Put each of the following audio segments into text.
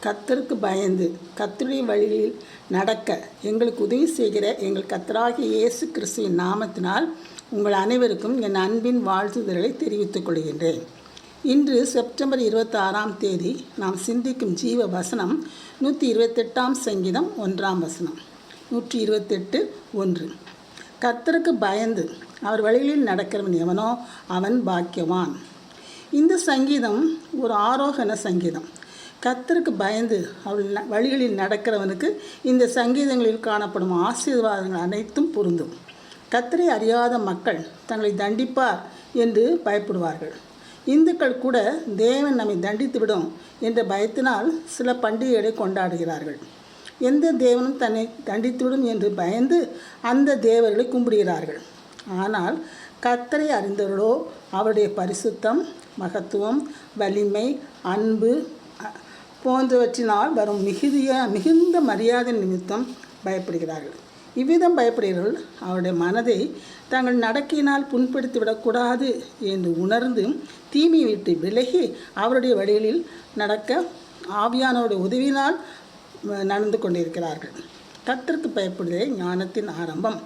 கர்த்தருக்கு பயந்து கர்த்தருடைய வழிகளில் நடக்க எங்களுக்கு உதவி செய்கிற எங்கள் கர்த்தராகிய இயேசு கிறிஸ்துவின் நாமத்தினால் உங்கள் அனைவருக்கும் என் அன்பின் வாழ்த்துதல்களை தெரிவித்துக் கொள்கின்றேன். இன்று செப்டம்பர் 26ஆம் தேதி நாம் சிந்திக்கும் ஜீவ வசனம் 128ஆம் சங்கீதம் 1ஆம் வசனம். 128:1. கர்த்தருக்கு பயந்து அவர் வழிகளில் நடக்கிறவன் எவனோ அவன் பாக்கியவான். இந்த சங்கீதம் ஒரு ஆரோகண சங்கீதம். கர்த்தருக்கு பயந்து அவள் வழிகளில் நடக்கிறவனுக்கு இந்த சங்கீதங்களில் காணப்படும் ஆசீர்வாதங்கள் அனைத்தும் பொருந்தும். கர்த்தரை அறியாத மக்கள் தங்களை தண்டிப்பார் என்று பயப்படுவார்கள். இந்துக்கள் கூட தேவன் நம்மை தண்டித்துவிடும் என்ற பயத்தினால் சில பண்டிகைகளை கொண்டாடுகிறார்கள். எந்த தேவனும் தன்னை தண்டித்துவிடும் என்று பயந்து அந்த தேவர்களை கும்பிடுகிறார்கள். ஆனால் கர்த்தரை அறிந்தவர்களோ அவருடைய பரிசுத்தம், மகத்துவம், வலிமை, அன்பு போன்றவற்றினால் வரும் மிகுந்த மரியாதை நிமித்தம் பயப்படுகிறார்கள். இவ்விதம் பயப்படுகிறவர்கள் அவருடைய மனதை தங்கள் நடக்கையினால் புண்படுத்திவிடக்கூடாது என்று உணர்ந்து தீமையை விட்டு விலகி அவருடைய வழிகளில் நடக்க ஆவியானவருடைய உதவியினால் நடந்து கொண்டிருக்கிறார்கள். கர்த்தருக்கு பயப்படுவதே ஞானத்தின் ஆரம்பம்.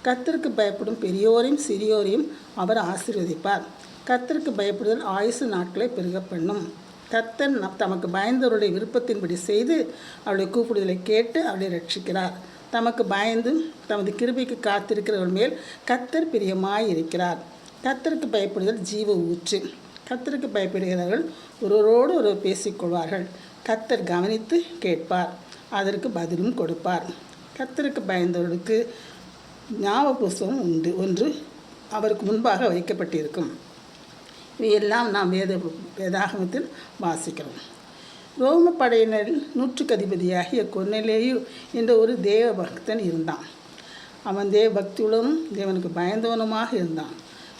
கர்த்தருக்கு பயப்படும் பெரியோரையும் சிறியோரையும் அவர் ஆசீர்வதிப்பார். கர்த்தருக்கு பயப்படுதல் ஆயுசு நாட்களை பெருக பண்ணும். கர்த்தர் தமக்கு பயந்தவருடைய விருப்பத்தின்படி செய்து அவருடைய கூப்பிடுதலை கேட்டு அவரை ரட்சிக்கிறார். தமக்கு பயந்து தமது கிருபைக்கு காத்திருக்கிறவர்கள் மேல் கர்த்தர் பிரியமாய் இருக்கிறார். கர்த்தருக்கு பயப்படுதல் ஜீவ ஊற்று. கர்த்தருக்கு பயப்படுகிறவர்கள் ஒருவரோடு ஒருவர் பேசிக்கொள்வார்கள். கர்த்தர் கவனித்து கேட்பார், அதற்கு பதிலும் கொடுப்பார். கர்த்தருக்கு பயந்தவர்களுக்கு ஞாபக புஸ்தகம் ஒன்று அவருக்கு முன்பாக வைக்கப்பட்டிருக்கும். இவையெல்லாம் நாம் வேதாகமத்தில் வாசிக்கிறோம். ரோம படையினரில் 100க்கு அதிபதியாகிய கொர்நேலியு என்ற ஒரு தேவ பக்தன் இருந்தான். அவன் தேவ பக்தியுடனும் தேவனுக்கு பயந்தவனுமாக இருந்தான்.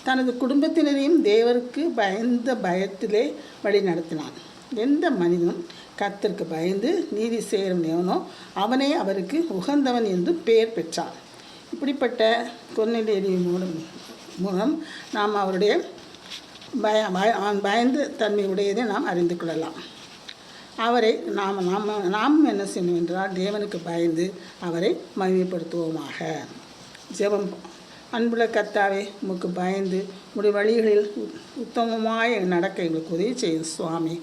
தனது குடும்பத்தினரையும் தேவருக்கு பயந்த பயத்திலே வழி நடத்தினான். எந்த மனிதனும் கர்த்தருக்கு பயந்து நீதி செய்கிறவன் எவனோ அவனே அவருக்கு உகந்தவன் என்று பெயர் பெற்றான். இப்படிப்பட்ட கொர்நேலியு மூலம் நாம் அவருடைய பயந்து தன்மை உடையதை நாம் அறிந்து கொள்ளலாம். அவரை நாம் என்ன செய்யணும் என்றால் தேவனுக்கு பயந்து அவரை மகிமைப்படுத்துவோமாக. ஜெபம். அன்புள்ள கர்த்தாவே, உமக்கு பயந்து உடைய வழிகளில் உத்தமமாய் நடக்க எங்களுக்கு உதவி செய்யும் சுவாமி.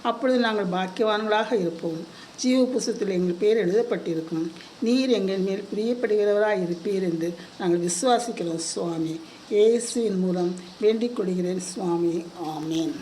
அப்பொழுது நாங்கள் பாக்கியவான்களாக இருப்போம். ஜீவ புஸ்தகத்தில் எங்கள் பேர் எழுதப்பட்டிருக்கும். நீர் எங்கள் மேல் பிரியப்படுகிறவராக இருப்பீர் என்று நாங்கள் விசுவாசிக்கிறோம் சுவாமி. இயேசுவின் மூலம் வேண்டிக் கொள்கிறேன் சுவாமி. ஆமேன்.